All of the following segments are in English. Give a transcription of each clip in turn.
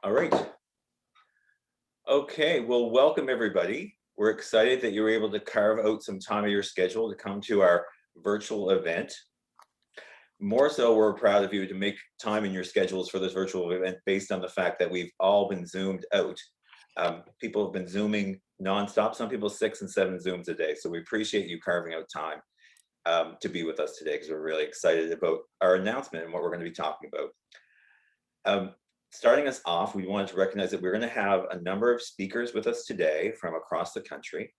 All right. Okay, well, welcome everybody. We're excited that you were able to carve out some time of your schedule to come to our virtual event. More so, we're proud of you to make time in your schedules for this virtual event based on the fact that we've all been Zoomed out. People have been Zooming nonstop, some people 6 and 7 Zooms a day. So we appreciate you carving out time to be with us today because we're really excited about our announcement and what we're going to be talking about. Starting us off, we wanted to recognize that we're going to have a number of speakers with us today from across the country,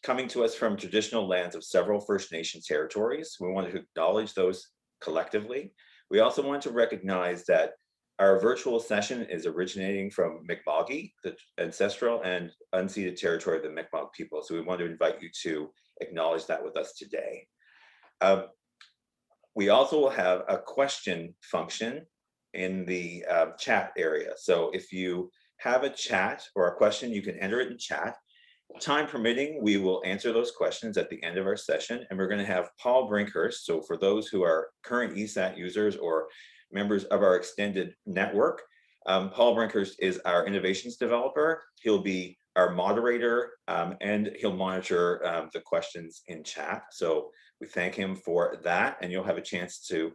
coming to us from traditional lands of several First Nation territories. We wanted to acknowledge those collectively. We also want to recognize that our virtual session is originating from Mi'kma'ki, the ancestral and unceded territory of the Mi'kmaq people. So we want to invite you to acknowledge that with us today. We also will have a question function in the chat area. So if you have a chat or a question, you can enter it in chat. Time permitting, we will answer those questions at the end of our session, and we're going to have Paul Brinkhurst. So for those who are current ESAT users or members of our extended network, Paul Brinkhurst is our innovations developer. He'll be our moderator and he'll monitor the questions in chat. So we thank him for that, and you'll have a chance to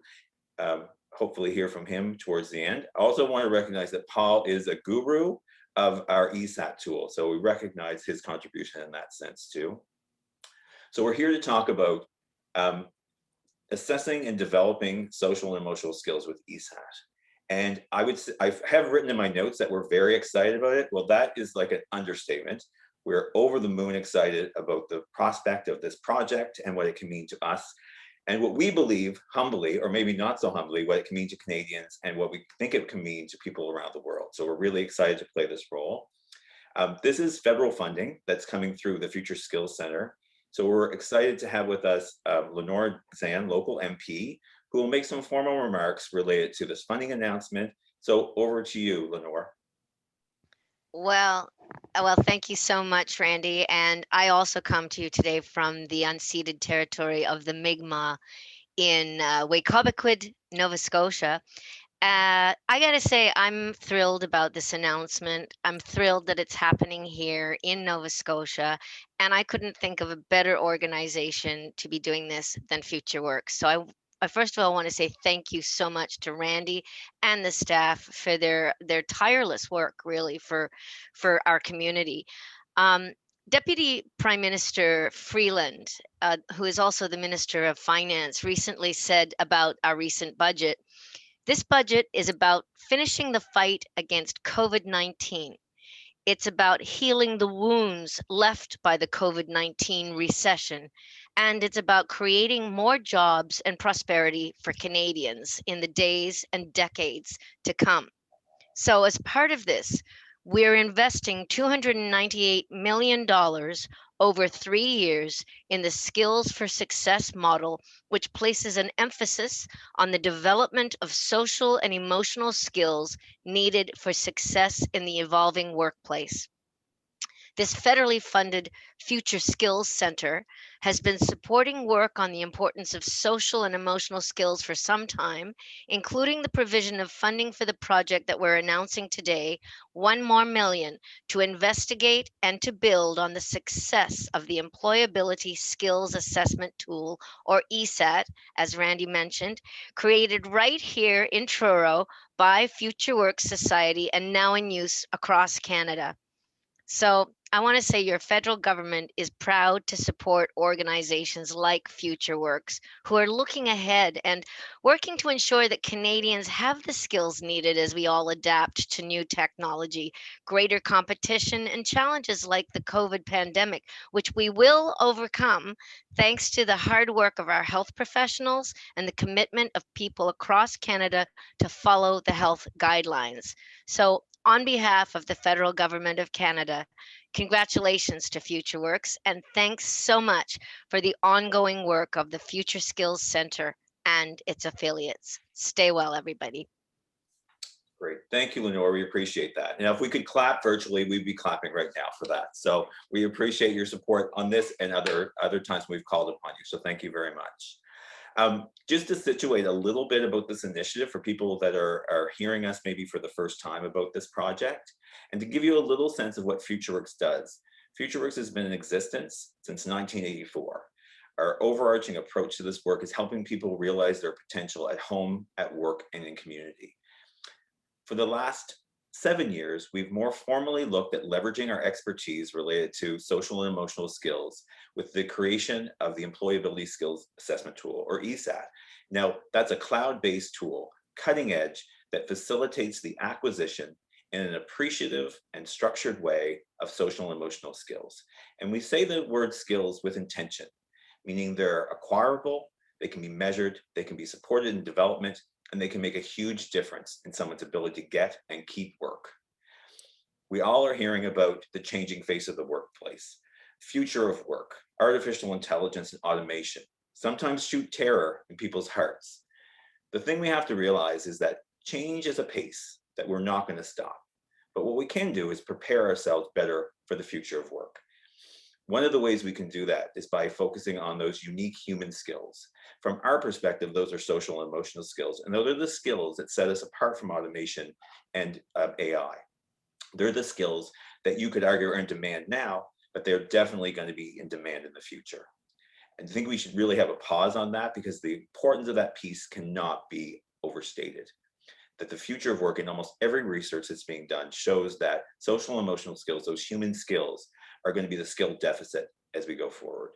hopefully hear from him towards the end. I also want to recognize that Paul is a guru of our ESAT tool. So we recognize his contribution in that sense too. So we're here to talk about assessing and developing social and emotional skills with ESAT. And I have written in my notes that we're very excited about it. Well, that is like an understatement. We're over the moon excited about the prospect of this project and what it can mean to us. And what we believe, humbly, or maybe not so humbly, what it can mean to Canadians and what we think it can mean to people around the world. So we're really excited to play this role. This is federal funding that's coming through the Future Skills Center. So we're excited to have with us Lenore Zan, local MP, who will make some formal remarks related to this funding announcement. So over to you, Lenore. Well, thank you so much, Randy. And I also come to you today from the unceded territory of the Mi'kmaq in Waycobiquid, Nova Scotia. I gotta say, I'm thrilled about this announcement. I'm thrilled that it's happening here in Nova Scotia, and I couldn't think of a better organization to be doing this than Futureworx. So I first of all want to say thank you so much to Randy and the staff for their tireless work, really, for our community. Deputy Prime Minister Freeland, who is also the Minister of Finance, recently said about our recent budget, this budget is about finishing the fight against COVID-19. It's about healing the wounds left by the COVID-19 recession, and it's about creating more jobs and prosperity for Canadians in the days and decades to come. So as part of this, we're investing $298 million over 3 years in the Skills for Success model, which places an emphasis on the development of social and emotional skills needed for success in the evolving workplace. This federally funded Future Skills Center has been supporting work on the importance of social and emotional skills for some time, including the provision of funding for the project that we're announcing today, $1 more million, to investigate and to build on the success of the Employability Skills Assessment Tool, or ESAT, as Randy mentioned, created right here in Truro by Futureworx Society and now in use across Canada. So I want to say your federal government is proud to support organizations like Futureworx, who are looking ahead and working to ensure that Canadians have the skills needed as we all adapt to new technology, greater competition, and challenges like the COVID pandemic, which we will overcome thanks to the hard work of our health professionals and the commitment of people across Canada to follow the health guidelines. So on behalf of the federal government of Canada, congratulations to Futureworx, and thanks so much for the ongoing work of the Future Skills Center and its affiliates. Stay well, everybody. Great, thank you, Lenore, we appreciate that. Now, if we could clap virtually, we'd be clapping right now for that. So we appreciate your support on this and other times we've called upon you, so thank you very much. Just to situate a little bit about this initiative for people that are hearing us maybe for the first time about this project, and to give you a little sense of what Futureworx does. Futureworx has been in existence since 1984. Our overarching approach to this work is helping people realize their potential at home, at work, and in community. For the last 7 years, we've more formally looked at leveraging our expertise related to social and emotional skills with the creation of the Employability Skills Assessment Tool, or ESAT. Now, that's a cloud-based tool, cutting edge, that facilitates the acquisition in an appreciative and structured way of social and emotional skills. And we say the word skills with intention, meaning they're acquirable, they can be measured, they can be supported in development, and they can make a huge difference in someone's ability to get and keep work. We all are hearing about the changing face of the workplace, future of work, artificial intelligence and automation, sometimes shoot terror in people's hearts. The thing we have to realize is that change is a pace that we're not going to stop. But what we can do is prepare ourselves better for the future of work. One of the ways we can do that is by focusing on those unique human skills. From our perspective, those are social and emotional skills, and those are the skills that set us apart from automation and AI. They're the skills that you could argue are in demand now, but they're definitely going to be in demand in the future. And I think we should really have a pause on that, because the importance of that piece cannot be overstated. That the future of work, in almost every research that's being done, shows that social and emotional skills, those human skills, are going to be the skill deficit as we go forward.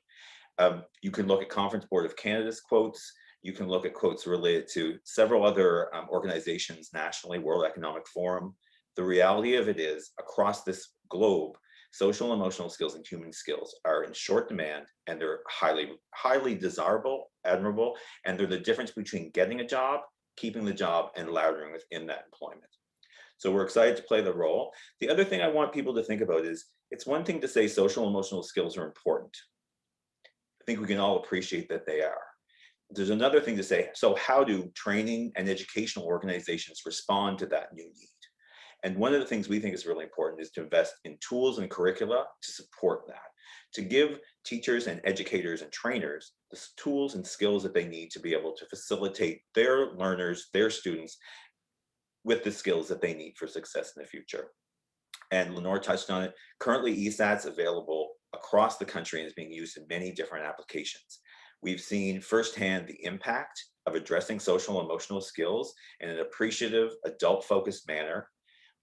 You can look at Conference Board of Canada's quotes. You can look at quotes related to several other organizations nationally, World Economic Forum. The reality of it is, across this globe, social and emotional skills and human skills are in short demand, and they're highly desirable, admirable, and they're the difference between getting a job, keeping the job, and laddering within that employment. So we're excited to play the role. The other thing I want people to think about is, it's one thing to say social and emotional skills are important. I think we can all appreciate that they are. There's another thing to say, so how do training and educational organizations respond to that new need? And one of the things we think is really important is to invest in tools and curricula to support that, to give teachers and educators and trainers the tools and skills that they need to be able to facilitate their learners, their students, with the skills that they need for success in the future. And Lenore touched on it. Currently, ESAT's available across the country and is being used in many different applications. We've seen firsthand the impact of addressing social and emotional skills in an appreciative, adult-focused manner.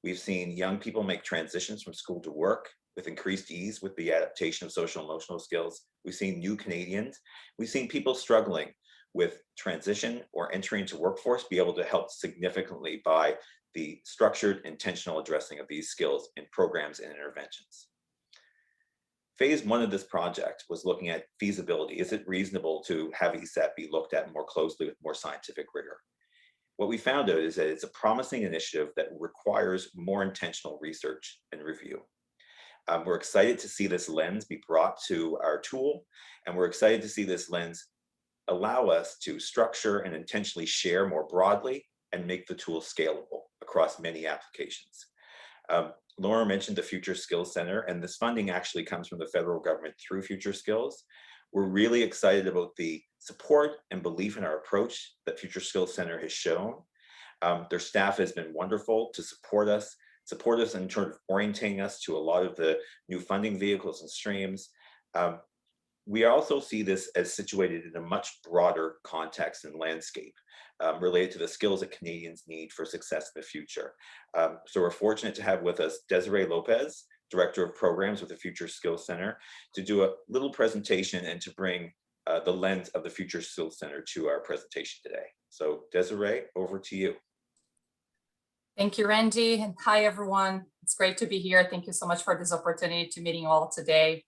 We've seen young people make transitions from school to work with increased ease with the adaptation of social and emotional skills. We've seen new Canadians. We've seen people struggling with transition or entry into workforce be able to help significantly by the structured, intentional addressing of these skills in programs and interventions. Phase 1 of this project was looking at feasibility. Is it reasonable to have ESAT be looked at more closely with more scientific rigor? What we found out is that it's a promising initiative that requires more intentional research and review. We're excited to see this lens be brought to our tool, and we're excited to see this lens allow us to structure and intentionally share more broadly and make the tool scalable across many applications. Laura mentioned the Future Skills Center, and this funding actually comes from the federal government through Future Skills. We're really excited about the support and belief in our approach that Future Skills Center has shown. Their staff has been wonderful to support us in terms of orienting us to a lot of the new funding vehicles and streams. We also see this as situated in a much broader context and landscape related to the skills that Canadians need for success in the future. So we're fortunate to have with us Desiree Lopez, Director of Programs with the Future Skills Center, to do a little presentation and to bring the lens of the Future Skills Center to our presentation today. So Desiree, over to you. Thank you, Randy, and hi, everyone. It's great to be here. Thank you so much for this opportunity to meeting you all today.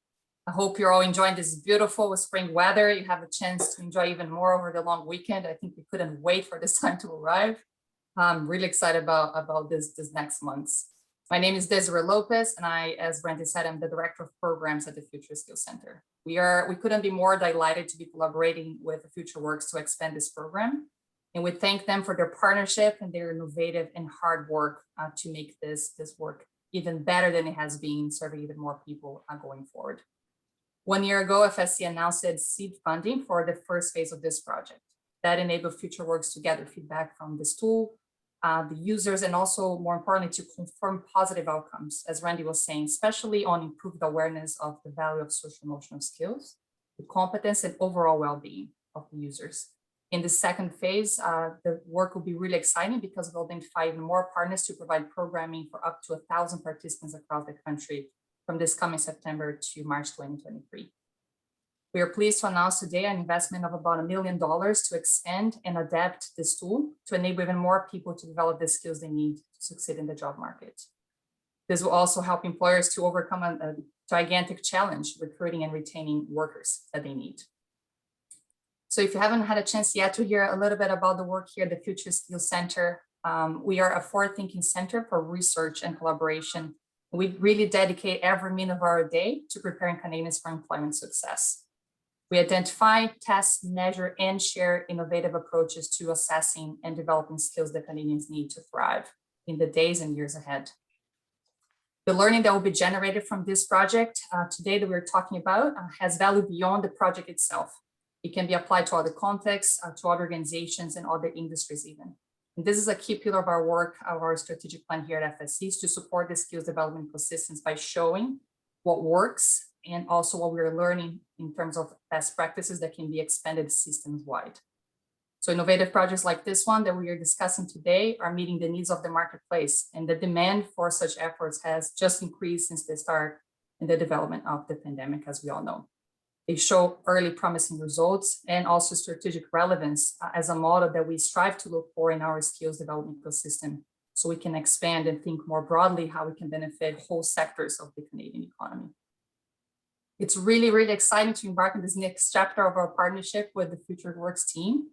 I hope you're all enjoying this beautiful spring weather. You have a chance to enjoy even more over the long weekend. I think we couldn't wait for this time to arrive. I'm really excited about this next month. My name is Desiree Lopez, and as Randy said, I'm the Director of Programs at the Future Skills Center. We couldn't be more delighted to be collaborating with the Futureworx to expand this program. And we thank them for their partnership and their innovative and hard work to make this work even better than it has been, serving even more people going forward. 1 year ago, FSC announced its seed funding for the first phase of this project. that enable Futureworx to gather feedback from this tool, the users, and also more importantly, to confirm positive outcomes, as Randy was saying, especially on improved awareness of the value of social emotional skills, the competence and overall well-being of the users. In the second phase, the work will be really exciting because we'll identify even more partners to provide programming for up to 1,000 participants across the country from this coming September to March 2023. We are pleased to announce today an investment of about $1 million to expand and adapt this tool to enable even more people to develop the skills they need to succeed in the job market. This will also help employers to overcome a gigantic challenge recruiting and retaining workers that they need. So if you haven't had a chance yet to hear a little bit about the work here at the Future Skills Center, we are a forward-thinking center for research and collaboration. We really dedicate every minute of our day to preparing Canadians for employment success. We identify, test, measure, and share innovative approaches to assessing and developing skills that Canadians need to thrive in the days and years ahead. The learning that will be generated from this project today that we're talking about has value beyond the project itself. It can be applied to other contexts, to other organizations and other industries even. And this is a key pillar of our work, of our strategic plan here at FSC, is to support the skills development ecosystems by showing what works and also what we're learning in terms of best practices that can be expanded systems-wide. So innovative projects like this one that we are discussing today are meeting the needs of the marketplace, and the demand for such efforts has just increased since the start in the development of the pandemic, as we all know. They show early promising results and also strategic relevance as a model that we strive to look for in our skills development ecosystem, so we can expand and think more broadly how we can benefit whole sectors of the Canadian economy. It's really, really exciting to embark on this next chapter of our partnership with the Futureworx team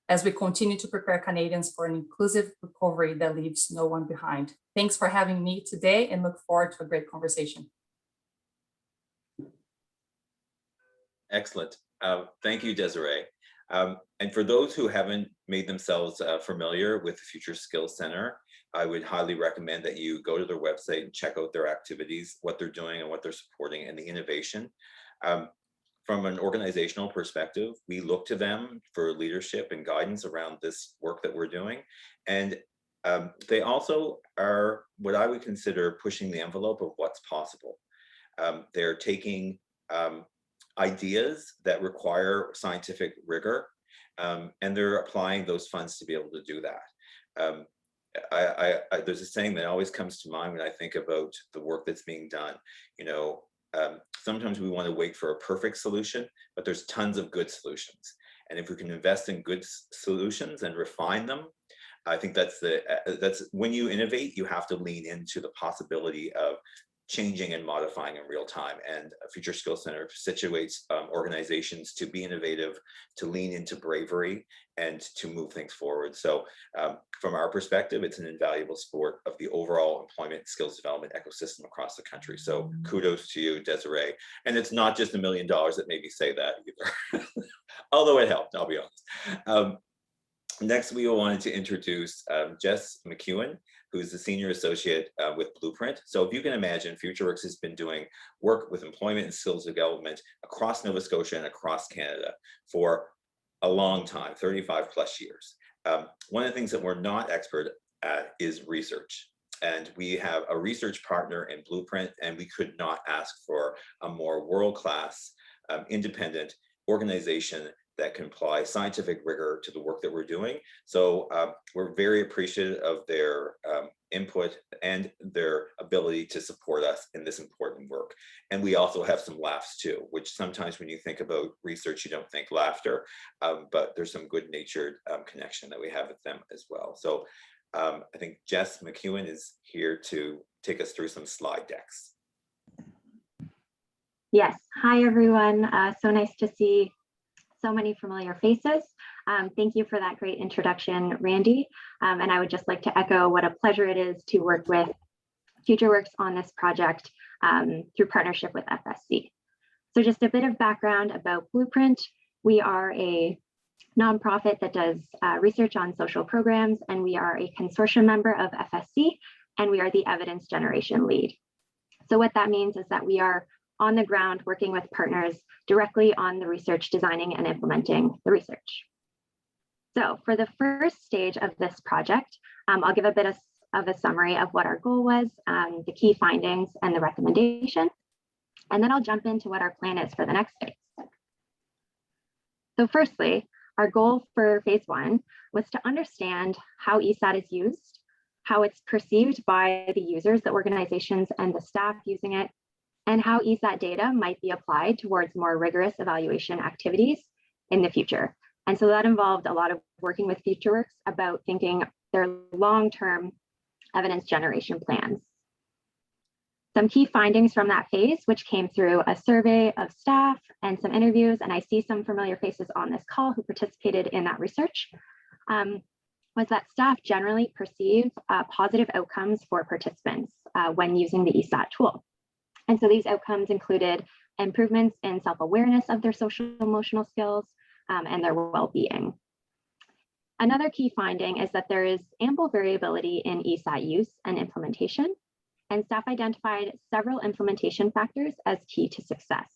as we continue to prepare Canadians for an inclusive recovery that leaves no one behind. Thanks for having me today and look forward to a great conversation. Excellent. Thank you, Desiree. And for those who haven't made themselves familiar with the Future Skills Center, I would highly recommend that you go to their website and check out their activities, what they're doing and what they're supporting, and the innovation. From an organizational perspective, we look to them for leadership and guidance around this work that we're doing. And they also are what I would consider pushing the envelope of what's possible. They're taking ideas that require scientific rigor, and they're applying those funds to be able to do that. There's a saying that always comes to mind when I think about the work that's being done. You know, sometimes we want to wait for a perfect solution, but there's tons of good solutions. And if we can invest in good solutions and refine them, I think that's when you innovate, you have to lean into the possibility of changing and modifying in real time. And a Future Skills Center situates organizations to be innovative, to lean into bravery, and to move things forward. So from our perspective, it's an invaluable support of the overall employment skills development ecosystem across the country. So kudos to you, Desiree. And it's not just $1 million that made me say that either, although it helped, I'll be honest. Next, we wanted to introduce Jess McEwen, who's the Senior Associate with Blueprint. So if you can imagine, Futureworx has been doing work with employment and skills development across Nova Scotia and across Canada for a long time, 35 plus years. One of the things that we're not expert at is research. And we have a research partner in Blueprint, and we could not ask for a more world-class, independent organization that can apply scientific rigor to the work that we're doing. So we're very appreciative of their input and their ability to support us in this important work. And we also have some laughs too, which sometimes when you think about research, you don't think laughter, but there's some good-natured connection that we have with them as well. So I think Jess McEwen is here to take us through some slide decks. Yes, hi everyone. So nice to see so many familiar faces. Thank you for that great introduction, Randy. And I would just like to echo what a pleasure it is to work with Futureworx on this project through partnership with FSC. So just a bit of background about Blueprint. We are a nonprofit that does research on social programs, and we are a consortium member of FSC, and we are the evidence generation lead. So what that means is that we are on the ground working with partners directly on the research, designing and implementing the research. So for the first stage of this project, I'll give a bit of a summary of what our goal was, the key findings and the recommendation, and then I'll jump into what our plan is for the next phase. So firstly, our goal for phase 1 was to understand how ESAT is used, how it's perceived by the users, the organizations, and the staff using it, and how ESAT data might be applied towards more rigorous evaluation activities in the future. And so that involved a lot of working with Futureworx about thinking their long-term evidence generation plans. Some key findings from that phase, which came through a survey of staff and some interviews, and I see some familiar faces on this call who participated in that research, was that staff generally perceive positive outcomes for participants when using the ESAT tool. And so these outcomes included improvements in self-awareness of their social emotional skills and their well-being. Another key finding is that there is ample variability in ESAT use and implementation, and staff identified several implementation factors as key to success.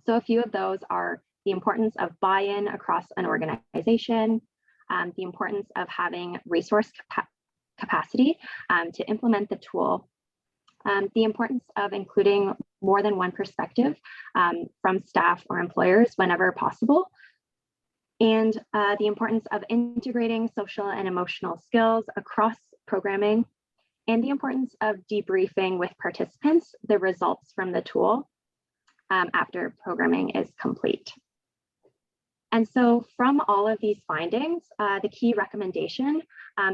So a few of those are the importance of buy-in across an organization, the importance of having resource capacity to implement the tool, the importance of including more than one perspective from staff or employers whenever possible, and the importance of integrating social and emotional skills across programming, and the importance of debriefing with participants the results from the tool after programming is complete. And so from all of these findings, the key recommendation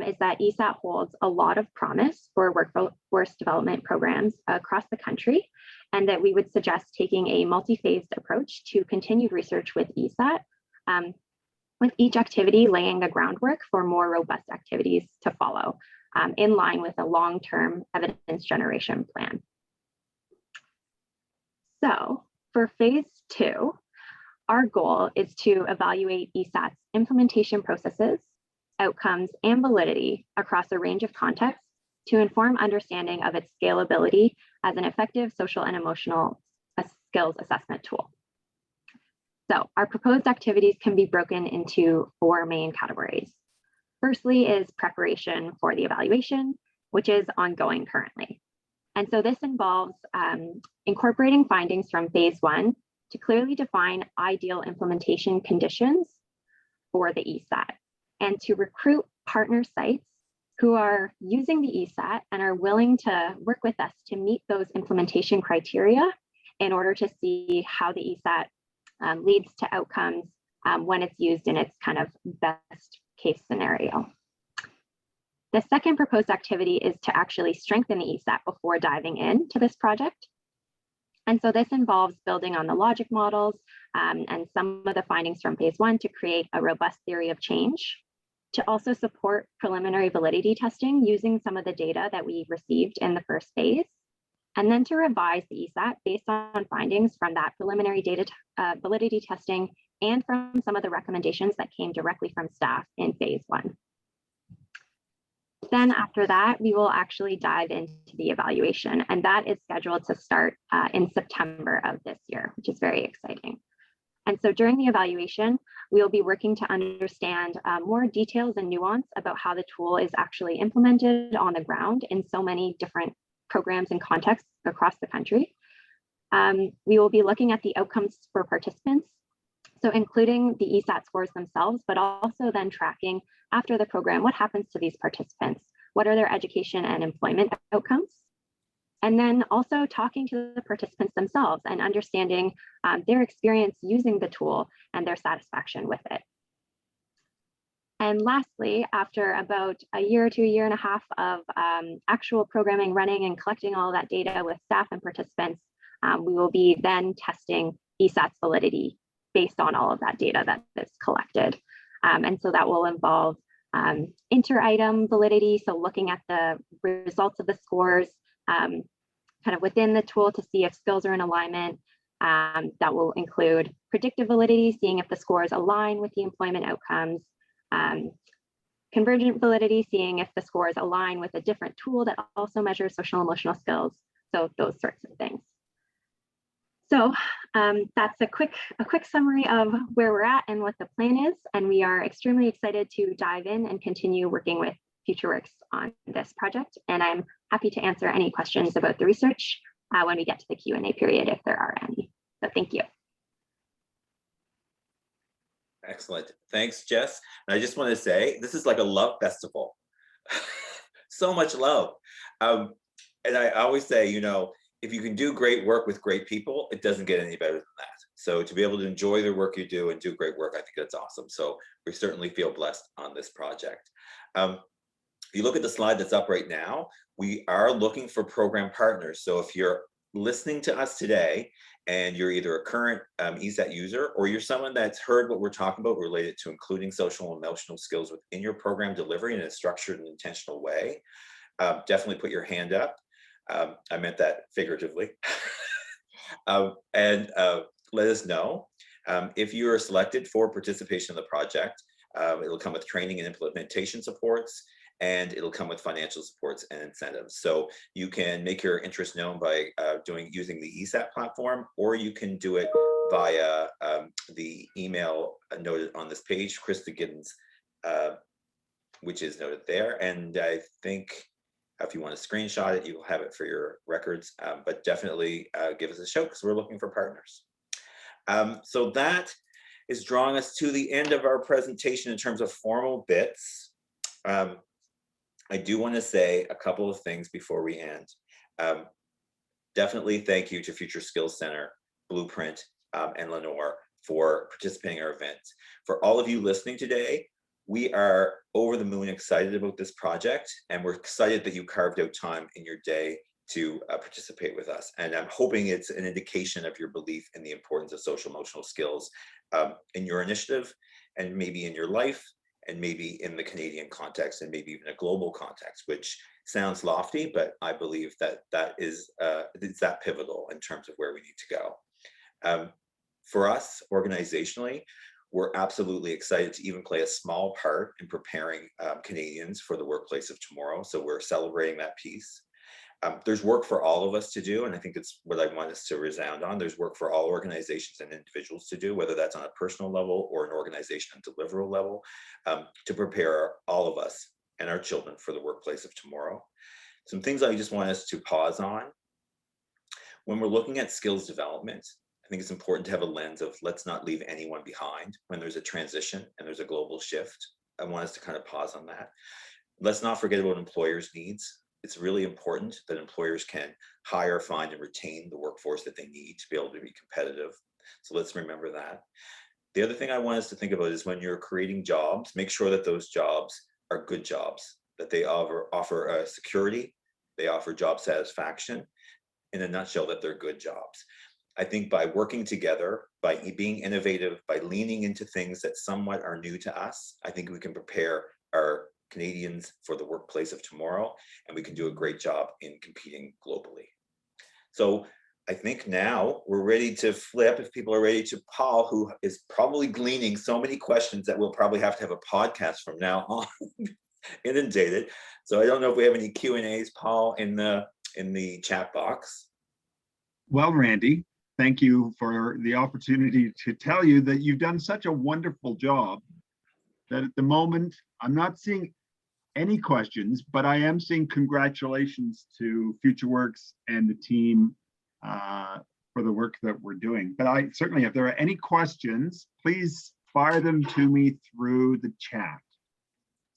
is that ESAT holds a lot of promise for workforce development programs across the country, and that we would suggest taking a multi-phased approach to continued research with ESAT, with each activity laying the groundwork for more robust activities to follow, in line with a long-term evidence generation plan. So for phase 2, our goal is to evaluate ESAT's implementation processes, outcomes, and validity across a range of contexts to inform understanding of its scalability as an effective social and emotional skills assessment tool. So our proposed activities can be broken into 4 main categories. Firstly is preparation for the evaluation, which is ongoing currently. And so this involves incorporating findings from phase 1 to clearly define ideal implementation conditions for the ESAT, and to recruit partner sites who are using the ESAT and are willing to work with us to meet those implementation criteria in order to see how the ESAT leads to outcomes when it's used in its kind of best case scenario. The second proposed activity is to actually strengthen the ESAT before diving into this project. And so this involves building on the logic models and some of the findings from phase 1 to create a robust theory of change, to also support preliminary validity testing using some of the data that we received in the first phase, and then to revise the ESAT based on findings from that preliminary data validity testing and from some of the recommendations that came directly from staff in phase 1. Then after that, we will actually dive into the evaluation, and that is scheduled to start in September of this year, which is very exciting. And so during the evaluation, we will be working to understand more details and nuance about how the tool is actually implemented on the ground in so many different programs and contexts across the country. We will be looking at the outcomes for participants, so including the ESAT scores themselves, but also then tracking after the program, what happens to these participants? What are their education and employment outcomes? And then also talking to the participants themselves and understanding their experience using the tool and their satisfaction with it. And lastly, after about a year to a year and a half of actual programming running and collecting all of that data with staff and participants, we will be then testing ESAT's validity based on all of that data that is collected. And so that will involve inter-item validity, so looking at the results of the scores kind of within the tool to see if skills are in alignment. That will include predictive validity, seeing if the scores align with the employment outcomes, convergent validity, seeing if the scores align with a different tool that also measures social emotional skills, so those sorts of things. So That's a quick summary of where we're at and what the plan is. And we are extremely excited to dive in and continue working with Futureworx on this project. And I'm happy to answer any questions about the research when we get to the Q&A period, if there are any. So thank you. Excellent. Thanks, Jess. And I just want to say, this is like a love festival. So much love. And I always say, you know, if you can do great work with great people, it doesn't get any better than that. So to be able to enjoy the work you do and do great work, I think that's awesome. So we certainly feel blessed on this project. If you look at the slide that's up right now, we are looking for program partners. So if you're listening to us today and you're either a current ESAT user or you're someone that's heard what we're talking about related to including social and emotional skills within your program delivery in a structured and intentional way, definitely put your hand up. I meant that figuratively. And let us know. If you are selected for participation in the project, it'll come with training and implementation supports, and it'll come with financial supports and incentives. So you can make your interest known by using the ESAT platform, or you can do it via the email noted on this page, Krista Giddens, which is noted there. And I think if you want to screenshot it, you'll have it for your records, but definitely give us a shout because we're looking for partners. So that is drawing us to the end of our presentation in terms of formal bits. I do want to say a couple of things before we end. Definitely thank you to Future Skills Center, Blueprint, and Lenore for participating in our event. For all of you listening today, we are over the moon excited about this project, and we're excited that you carved out time in your day to participate with us. And I'm hoping it's an indication of your belief in the importance of social emotional skills in your initiative, and maybe in your life, and maybe in the Canadian context, and maybe even a global context, which sounds lofty, but I believe that it's that pivotal in terms of where we need to go. For us, organizationally, we're absolutely excited to even play a small part in preparing Canadians for the workplace of tomorrow. So we're celebrating that piece. There's work for all of us to do, and I think it's what I want us to resound on. There's work for all organizations and individuals to do, whether that's on a personal level or an organization and deliverable level, to prepare all of us and our children for the workplace of tomorrow. Some things I just want us to pause on. When we're looking at skills development, I think it's important to have a lens of let's not leave anyone behind when there's a transition and there's a global shift. I want us to kind of pause on that. Let's not forget about employers' needs. It's really important that employers can hire, find, and retain the workforce that they need to be able to be competitive. So let's remember that. The other thing I want us to think about is when you're creating jobs, make sure that those jobs are good jobs, that they offer security, they offer job satisfaction, in a nutshell, that they're good jobs. I think by working together, by being innovative, by leaning into things that somewhat are new to us, I think we can prepare our Canadians for the workplace of tomorrow, and we can do a great job in competing globally. So I think now we're ready to flip, if people are ready, to Paul, who is probably gleaning so many questions that we'll probably have to have a podcast from now on, inundated. So I don't know if we have any Q&As, Paul, in the chat box. Well, Randy, thank you for the opportunity to tell you that you've done such a wonderful job that at the moment I'm not seeing any questions, but I am seeing congratulations to Futureworx and the team for the work that we're doing. But I certainly, if there are any questions, please fire them to me through the chat.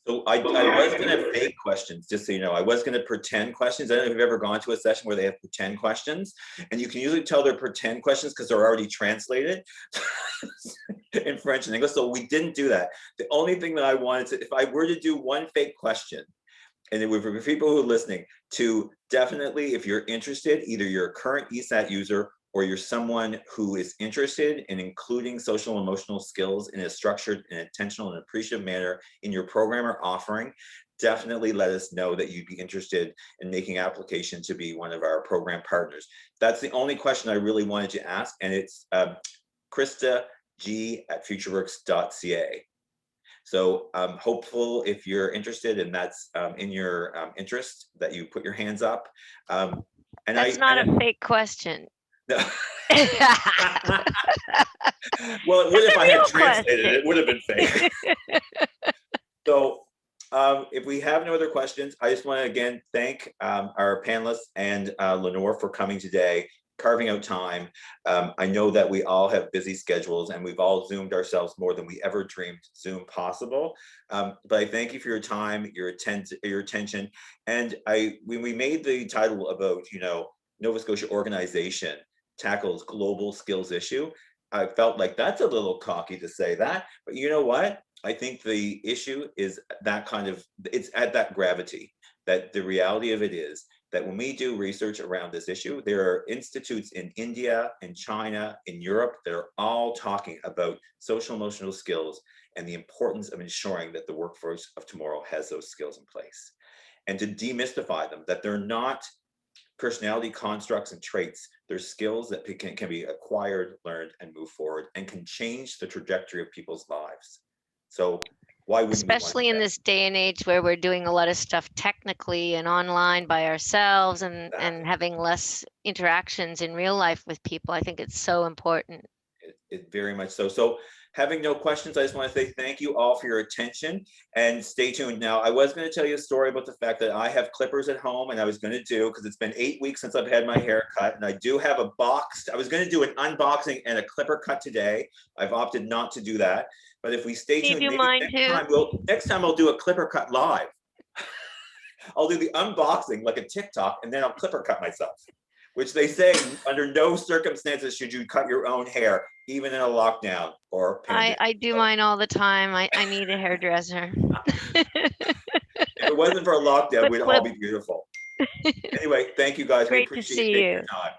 So I was going to fake questions, just so you know. I was going to pretend questions. I don't know if you've ever gone to a session where they have pretend questions, and you can usually tell they're pretend questions because they're already translated in French and English. So we didn't do that. The only thing that I wanted to, if I were to do one fake question, and it would for people who are listening, to definitely, if you're interested, either you're a current ESAT user or you're someone who is interested in including social and emotional skills in a structured and intentional and appreciative manner in your program or offering, definitely let us know that you'd be interested in making application to be one of our program partners. That's the only question I really wanted to ask, and it's Krista G at futureworx.ca. So I'm hopeful if you're interested and that's in your interest that you put your hands up. That's not a fake question. No. Well, it would if I had real translated it. question. It would have been fake. So if we have no other questions, I just want to again thank our panelists and Lenore for coming today, carving out time. I know that we all have busy schedules and we've all Zoomed ourselves more than we ever dreamed Zoom possible. But I thank you for your time, your attention. And when we made the title about, Nova Scotia organization tackles global skills issue, I felt like that's a little cocky to say that, but you know what? I think the issue is it's at that gravity, that the reality of it is that when we do research around this issue, there are institutes in India, in China, in Europe, that are all talking about social emotional skills and the importance of ensuring that the workforce of tomorrow has those skills in place. And to demystify them, that they're not personality constructs and traits, they're skills that can be acquired, learned, and move forward and can change the trajectory of people's lives. So why wouldn't we want to Especially do in that? this day and age where we're doing a lot of stuff technically and online by ourselves and having less interactions in real life with people. I think it's so important. It very much so. So having no questions, I just want to say thank you all for your attention and stay tuned. Now, I was going to tell you a story about the fact that I have clippers at home and I was going to do, because it's been 8 weeks since I've had my hair cut, and I do have a box. I was going to do an unboxing and a clipper cut today. I've opted not to do that. But if we stay Can you tuned, do maybe mine too? next time I'll do a clipper cut live. I'll do the unboxing like a TikTok and then I'll clipper cut myself. Which they say under no circumstances should you cut your own hair, even in a lockdown or pandemic. I do mine all the time. I need a hairdresser. If it wasn't for a lockdown, we'd all be beautiful. Anyway, thank you guys. Great We to appreciate see taking you. your time.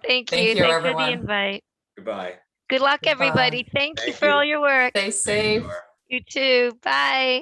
Thank Thank you. you, Thanks for everyone. the invite. Goodbye. Good luck, Goodbye. everybody. Thank you Thank for you. all your work. Stay safe. You too. Bye.